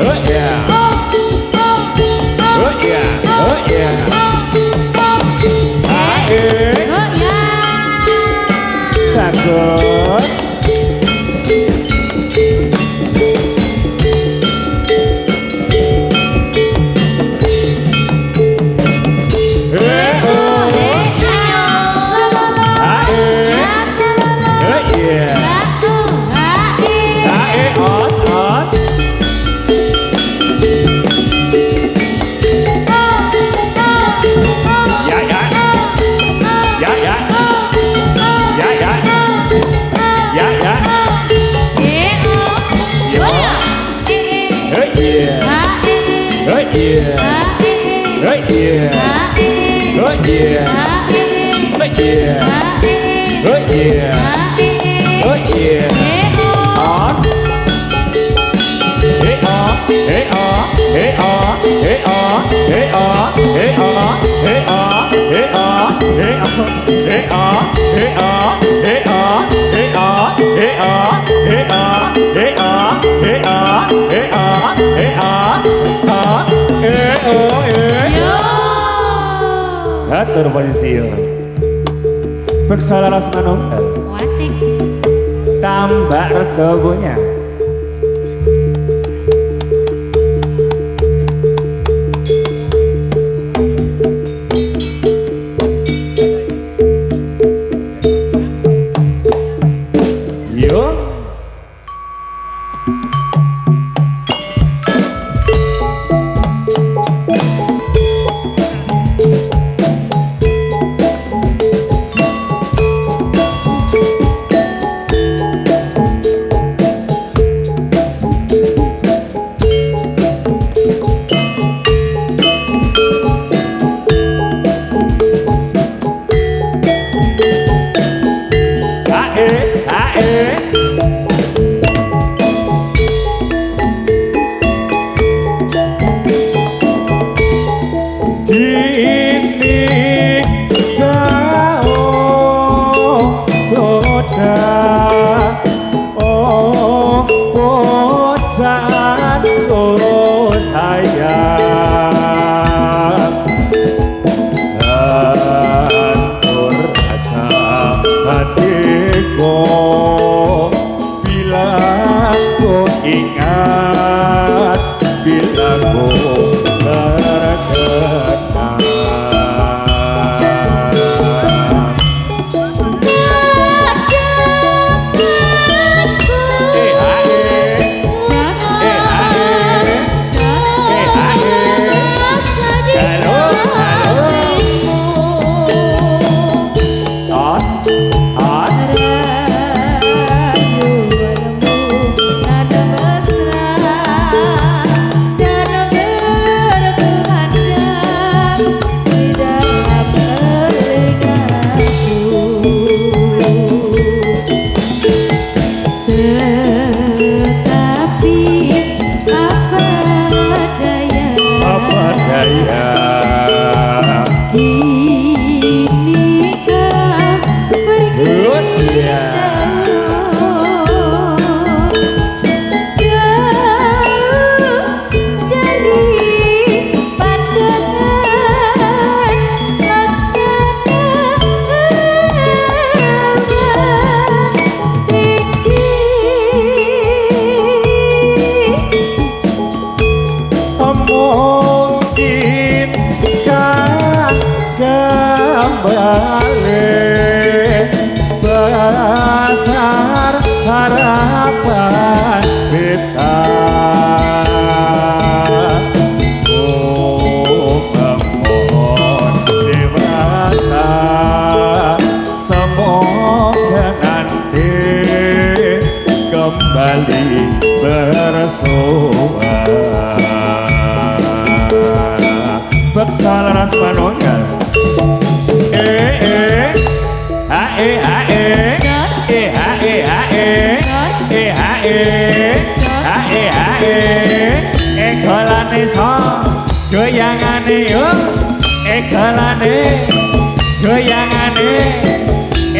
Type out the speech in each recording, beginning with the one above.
oh yeah, oh yeah, oh yeah. Ae, bagus. Atur posisi bersalah ras manunggal wasik tambah rejo punya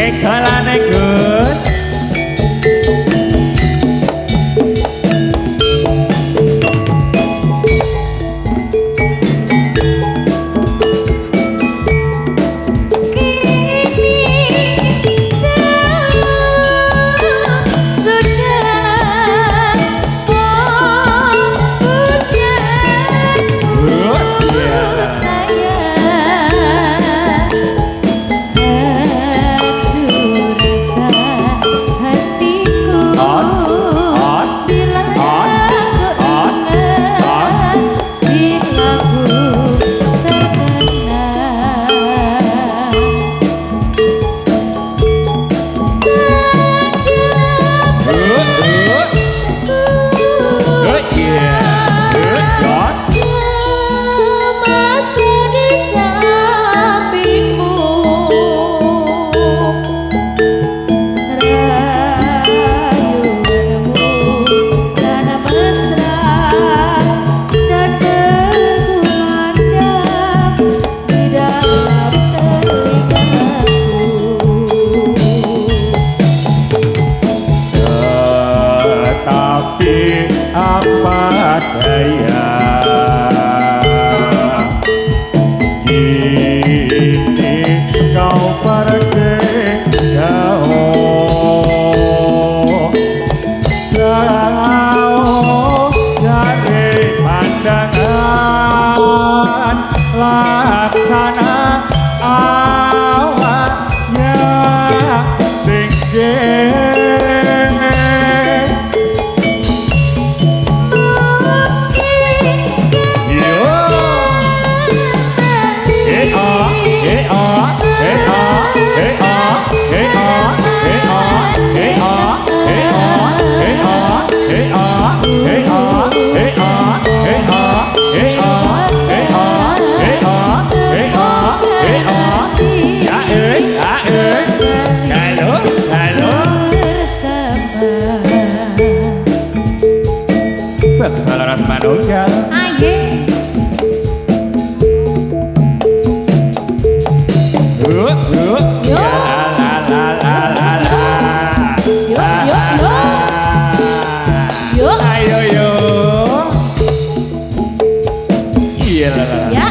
Ekalane Gus. apa daya. Ini kau pergi jauh, jauh dari pandangan laksana awan yang tinggi. Selaras manunggal aye ayo yo iya ya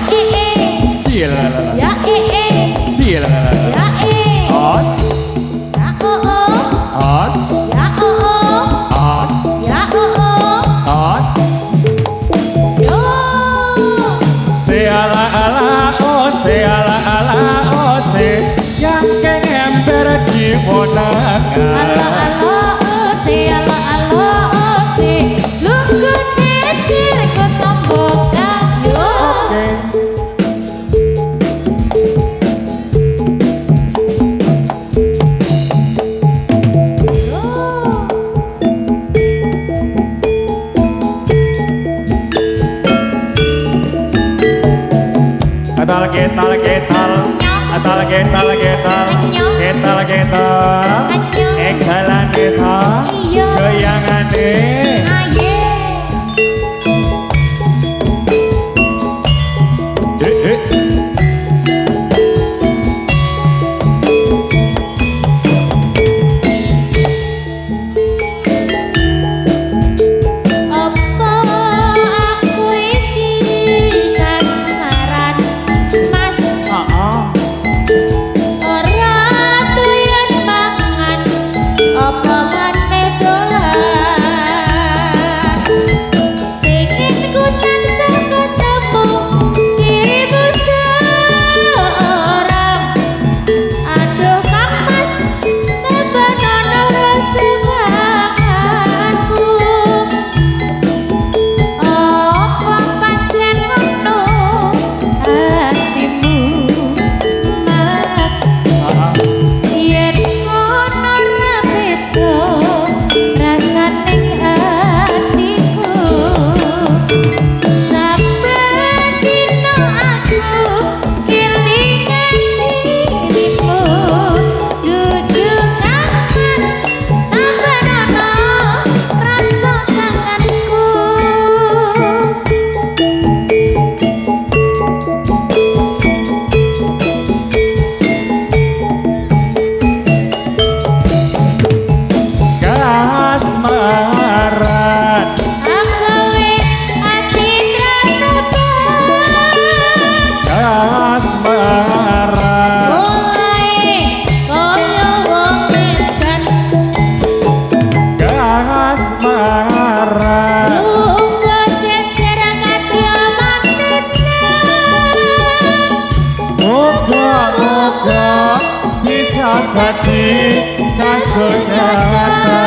sil ya sil ya os ya os ya os ya os se ala oh se ala oh se yang keng ember di wonangan lungguh cecer ku tombokan yo Ketal ekalan desa goyangane hati kasunyatan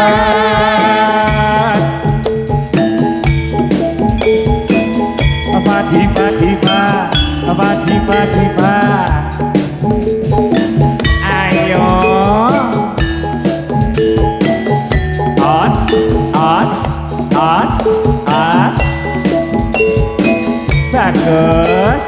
Fadifa ayo as bagus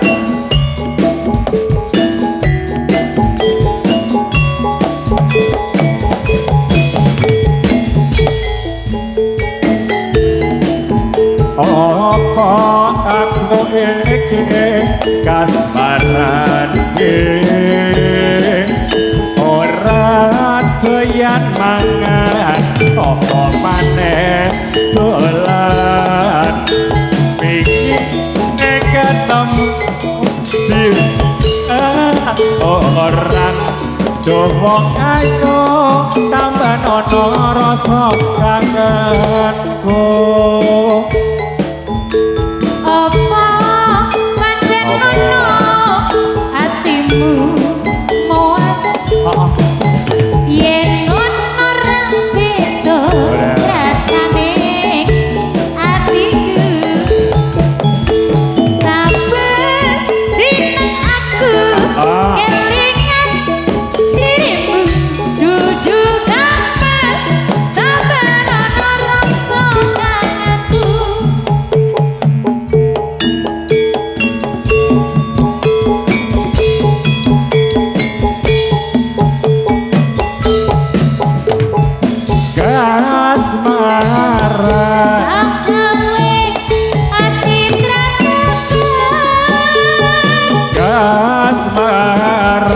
apa aku iki kasmaran ora doyan mangan apa maneh dolan orang duh wong ayu tambah ono rasa kangenku Apa pancen ono atimu muas yen ono rang beda rasane atiku saben dina aku kelingan dirimu duduk kapas tambah ono rasa kangenku kasmaran gawe ati tratakan kasmaran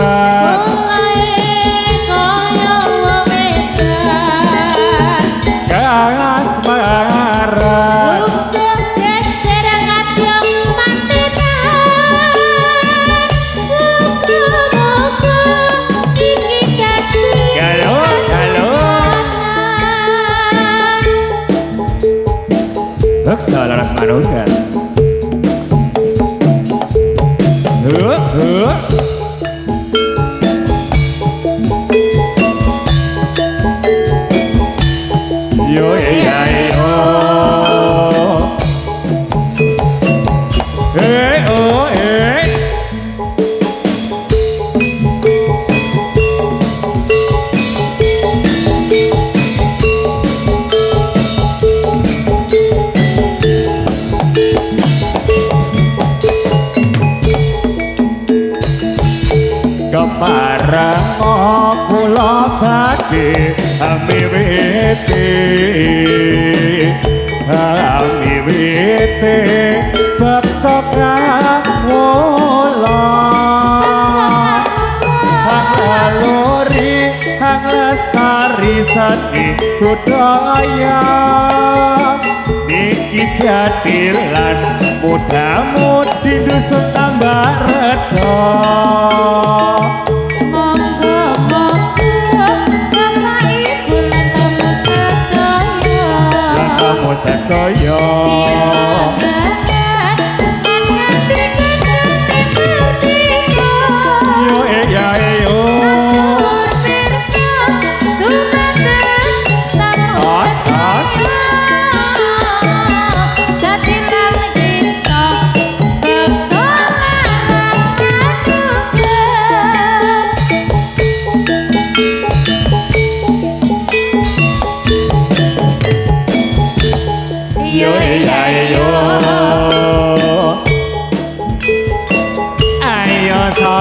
kasmaran Beksa laras manunggal. Yo ya yo. Oh Kemarang kula badhe ami wete baksa kawula Hangalori hang lestari seni budaya niki jadilan muda-mudi dusun tambah rejo monggo Bapak Ibu lan tamu sedaya kamu sedaya yo ya yo yo ya yo ayo sa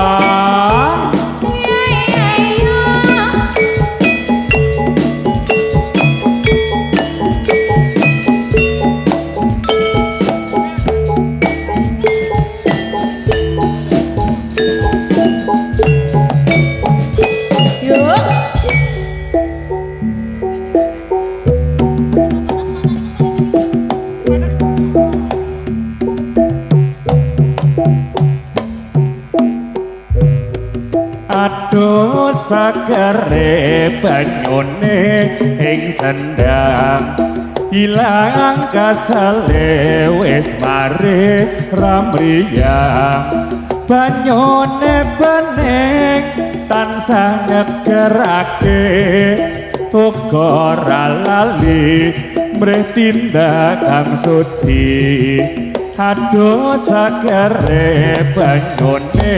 Aduh sakare banyune ing sendang ilang kasale wis mari ramriyang banyune bening tansah ngegerake uga ora lali mrih tindakan suci aduh sakare banyune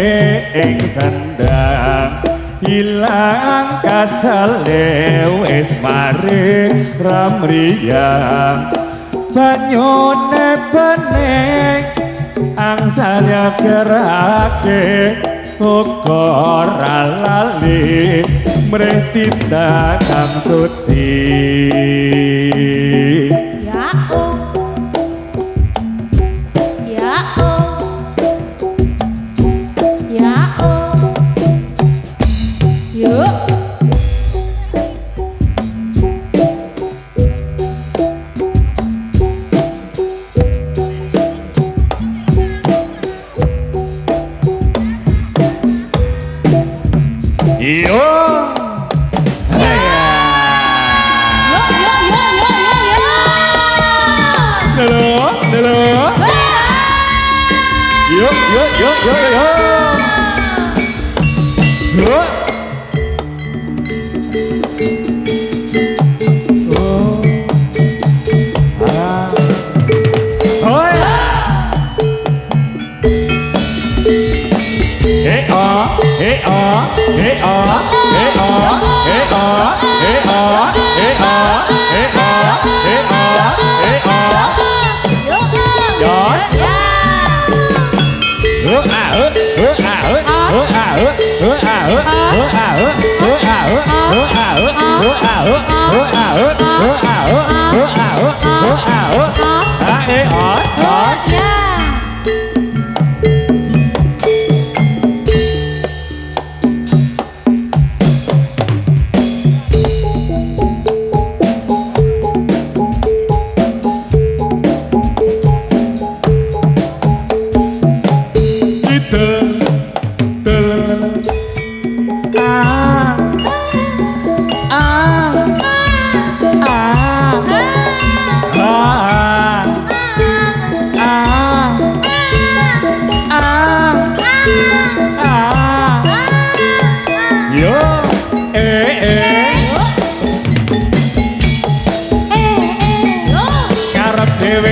ing sendang ilang kasale wis mari ramriyang banyune bening angsal gerake uga ora lali mrih tindakan suci dulu. Yuk, yuk, yuk, yuk, yuk. Yuk.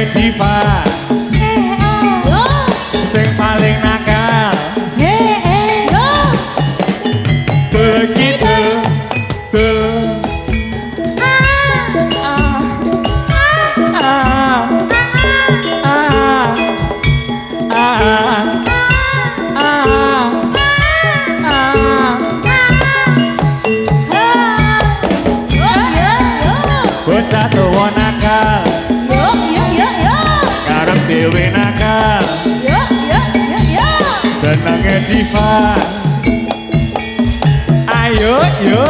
Diva sing paling nakal begitu bocah tuwa nakal karep dhewe nakal senenge Diva ayo yo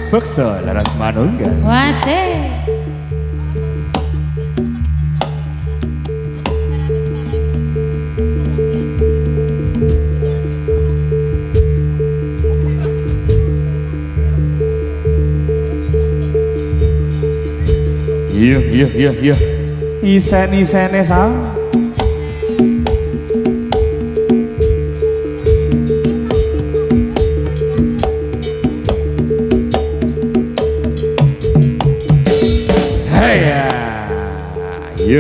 Beksa laras manunggal. Wasih. Iya. Isen-isene sama.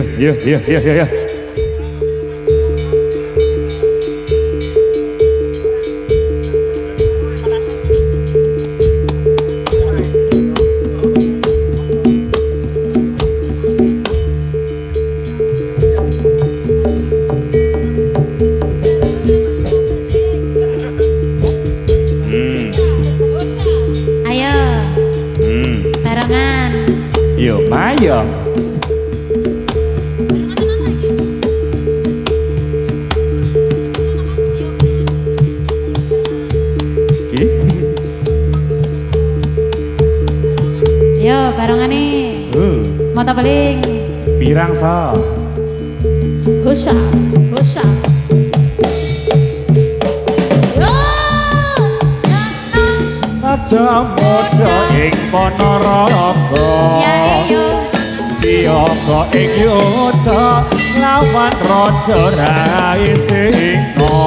Iya. Ayo. Tarangan. Yo, mayo. Yo, barengan nih. Mau beling. Irang sa Husa, husa. aja modho ing Ponorogo siyaga ing yuda lawan raja Rai Singa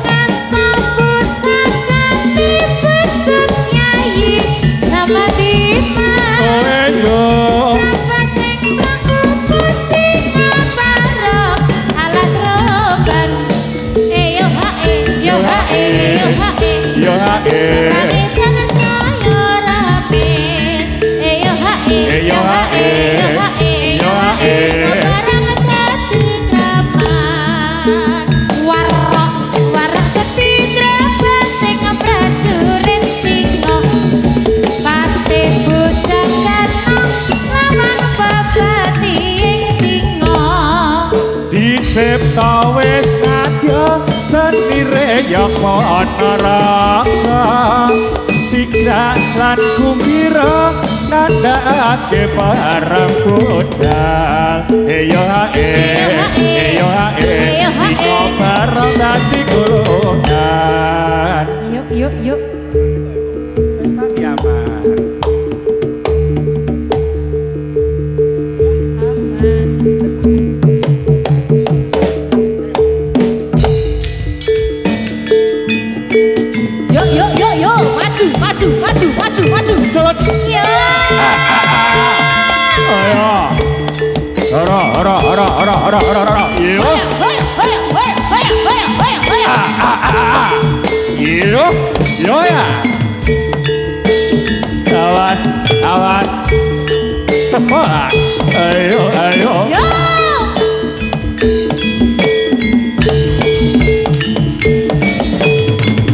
Kasta pusaka dipecut Nyai Samadima. yo Apa sing mlaku singa bareng alas roban. Yo hae, yo hae, yo hae. yo hae Rapi sana saya rapi. Yo hae, yo hae, yo hae, yo hae. Barang tadi drapan. Warok, warok seti drapan sing prajurit singa. Patih bujang kanong lawan babati ing singa. dicipta wis ngadya senire ya Ponorogo Sigra lan kumbira nandhake barang budal yo hae yo hae sing barang dadi golongan Yuk, yuk, yuk. wis mati aman Yo, yo, yo, yo, maju, maju, maju, maju, maju. Selamat Yo. ayo ora yo Hoya, hoya, hoya, hoya, hoya, hoya, hoya. yo yo ya awas awas ayo ayo Yo.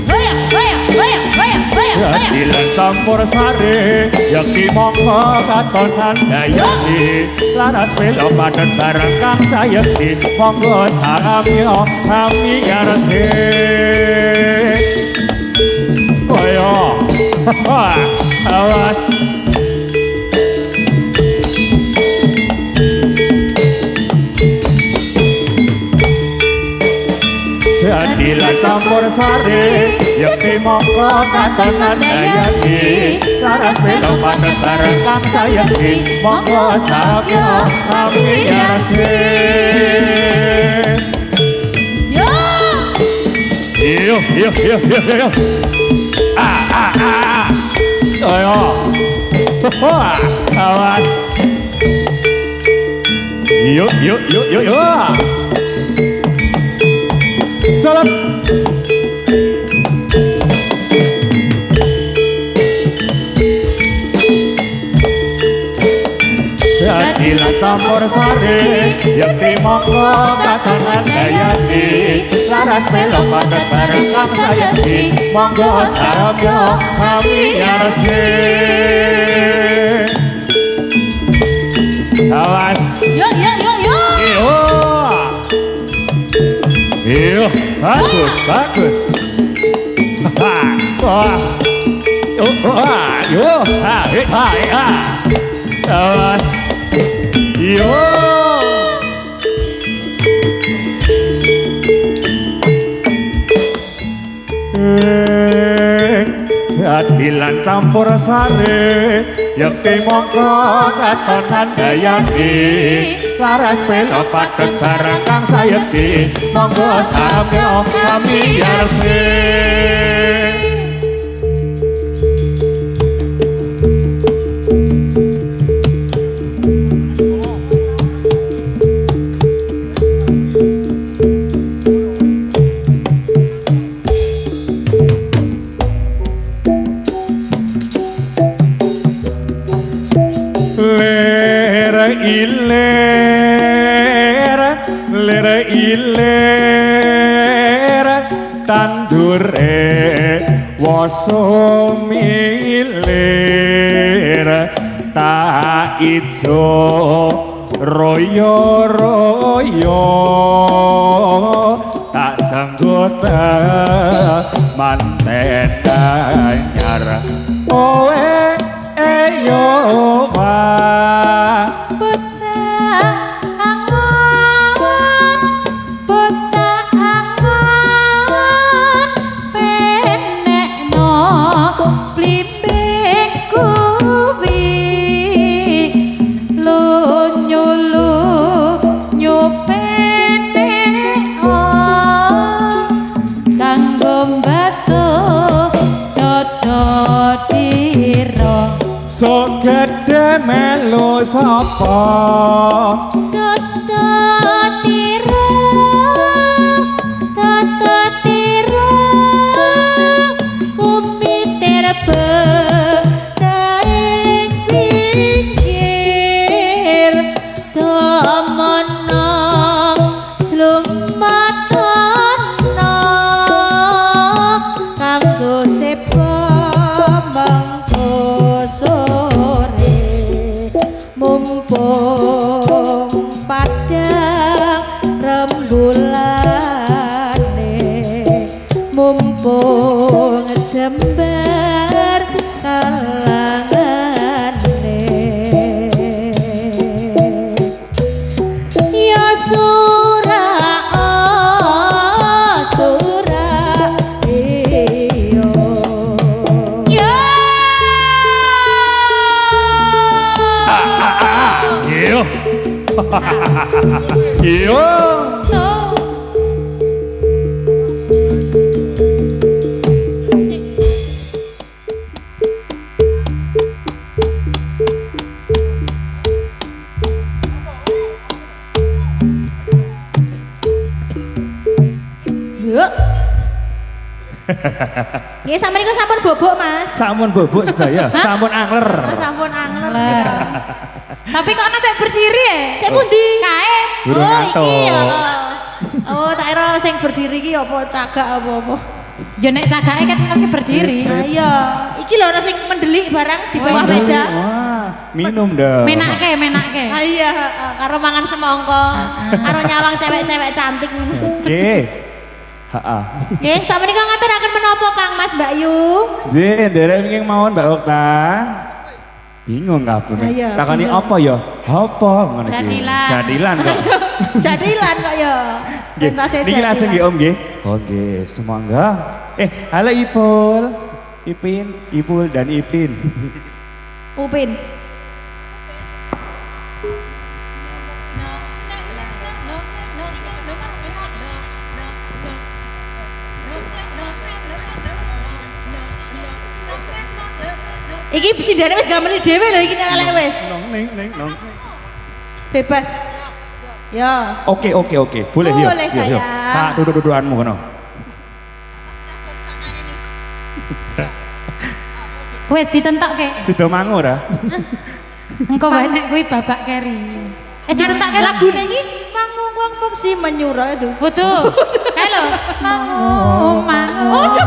Hoya, hoya, hoya, hoya, hoya, hoya. Sadilan campur sari yakti mongko katonan dayani laras pelo padet bareng kang sayekti monggo sahamya kami yarese koyo awas Sadilan campur sari yakti mongko katonan dayani laras pelo padet bareng kang sayekti monggo sahamya kami yarese Yo. Yo, yo, yo, yo, yo, yo. Ayo. Awas. Yo, yo, yo, yo, yo. Salam. Sadilan campur sari yakti mongko katonan dayani laras melo padet bareng kang sayekti monggo saramya kami yarese awas Yo, yo, yo, yo. yo yo bagus bagus wah yo yo awas yo Sadilan campur sari yakti mongko katonan dayani laras pelo padet bareng kang sayekti monggo saramya kami yarese lere iler tandure woso milir ta ijo royo royo tak senggota manten anyar owe eyo wa Bocah sapa Toto tiro Toto tiro Kumitir betaing pinggir Tomono slumatono Kanggo sepo mangko sore Mumpung padang rembulane Mumpung jembar kalangane Ya sura oh sura iyo Ya Iyo Iyo so Yuk. Nggih sampeyan niku sampun bobok, Mas. Sampun bobok sedaya, sampun angler. Sampun angler. Tapi kok ana sing berdiri ya? Sik pundi? Kae. Burung ngantuk. Iki ya. Oh, tak kira sing berdiri iki apa cagak apa-apa. Ya nek cagake kan lagi berdiri. Nah, iya. Iki lho ana sing mendelik barang di bawah meja. Wah, minum dong. Menake, menake. Ah iya, karo mangan semangka, karo nyawang cewek-cewek cantik. Oke. Heeh. Nggih, sampeyan niku ngaturaken menapa Kang Mas Mbak Yu? Nggih, nderek wingi mawon Mbak Okta. Bingung kabeh. Ah, iya, Takoni bingung. apa ya? Apa ngono iki? Jadilan. Jadilan kok. Jadilan kok ya. Nggih, Pentasnya niki lajeng jadilan. nggih Om nggih. Oh nggih, semangga. Halo Ipul. Ipin, Ipul dan Ipin. Upin. Iki sindane wis gameli dhewe lho iki nek elek wis. Nong nong. Bebas. Ya. Oke. Boleh yuk. Boleh, sayang. Sak duduk-dudukanmu kono. Wes ditentokke. Sudah mangur ah. Engko wae nek kuwi babak keri. Ditentokke Lagune iki mangung wong mung si menyura itu. Betul. Kae lho. Mangu, mangu. Oh, tuh.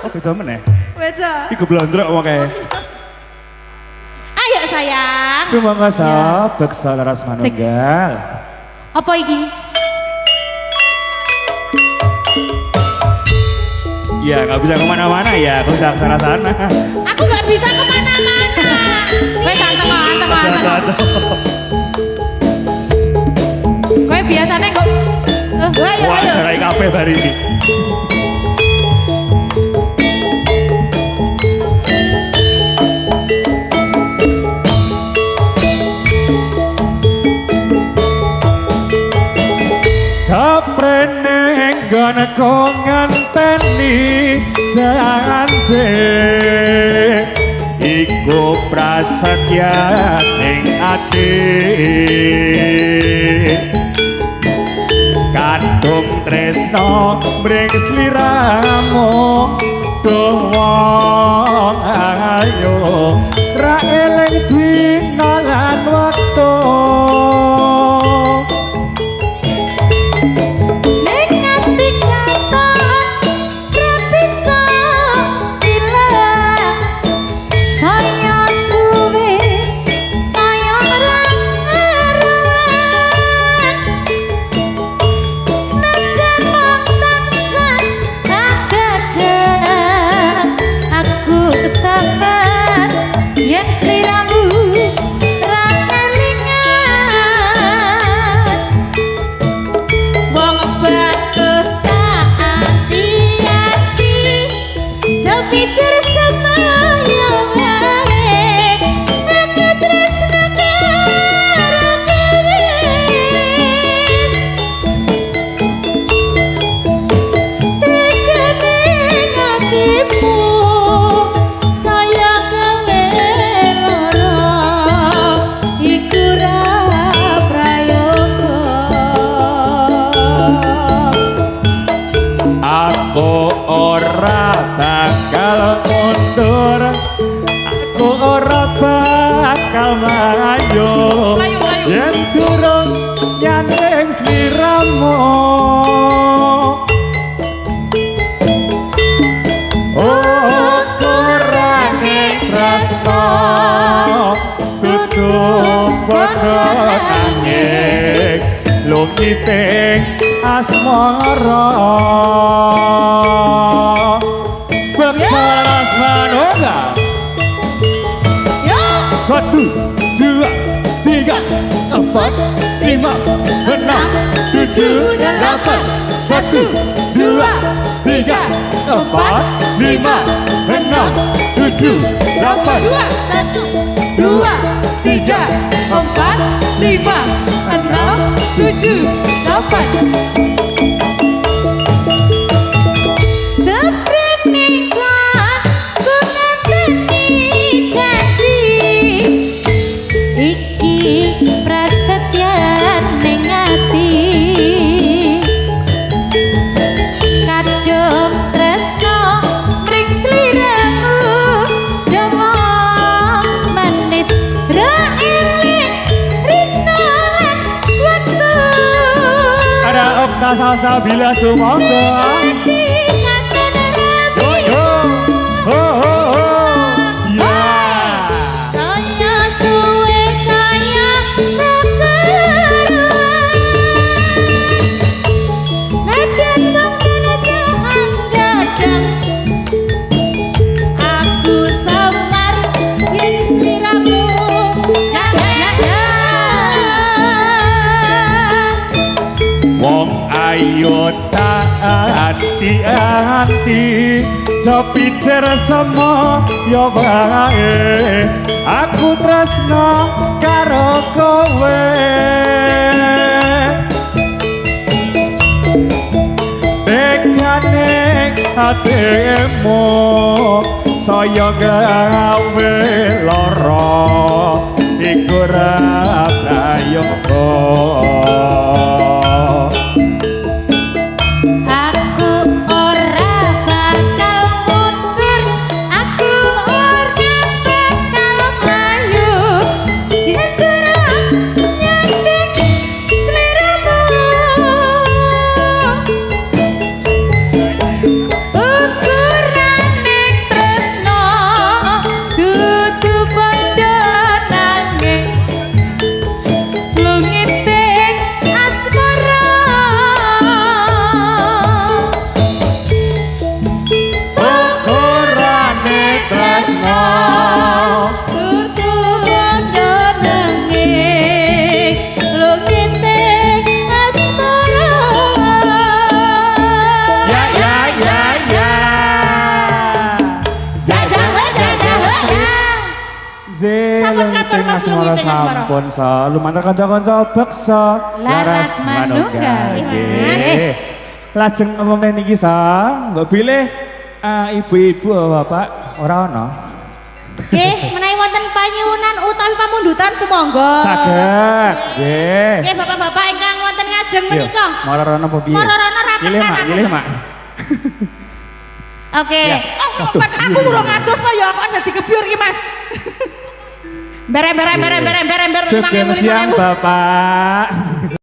Oh beda meneh. Beda. Iku blondrok wae. Ayo sayang. Sumangga beksa laras manunggal. Apa iki? Ya nggak bisa kemana-mana ya, aku bisa sana-sana. Aku nggak bisa kemana-mana. Wes anteng. Kowe biasane kok Ayo, Wah, ayo. cerai kabeh hari ini. Saprene nggon kok ngenteni janje iku prasetya ning ati kadung tresno mring sliramu duh wong ayo ra eling dina lan wektu nyandeng sliramu ukurane tresno tutup padha nanging lukiting asmara bersalas manunggal. Satu, dua, tiga, empat, lima, enam, tujuh, delapan. Satu, dua, tiga, empat, lima, enam, tujuh, delapan. Satu, dua, tiga, empat, lima, enam, tujuh, delapan. Seprenika ku ngenteni janji iki prasetyan ning ati kadung tresno mring sliramu domong manis ra eling rina lan wektu Ada Okta Salsabila Sumangga. Yo yo, ho ho ho, ya. saya suwe saya Nadyan mangkene sanggadang aku samar yen sliramu Wong ayo hati-hati sepi sama yo bae aku tresno karo kowe tekane hatimu saya gawe lara iku ra prayoga. Aku ora bakal mundur, aku ora bakal mlayu. Yenturang nyandek sliramu. Ukurane tresno dudu padha nanging lungiting asmara. Ukurane tresno tutu bondo nanging lukiting asmara ya ya ya ya jajah Sampun katur Mas asmara Lumiting asmara. sampun sa lumantar kanca-kanca beksa Laras manunggal. Nggih. Lajeng ngomongin niki sa mbok bilih ibu-ibu bapak ora ana Nggih, menawi wonten panyuwunan utawi pamundutan sumangga. saged nggih Nggih, bapak-bapak ingkang wonten ngajeng Yo, menika. mara rono apa piye Mara rono ra Pilih tekan mak aku. pilih mak Oke. Ya. Aku urung ngados Pak ya, aku dadi kebyur iki Mas. Berem Sugeng siang bapak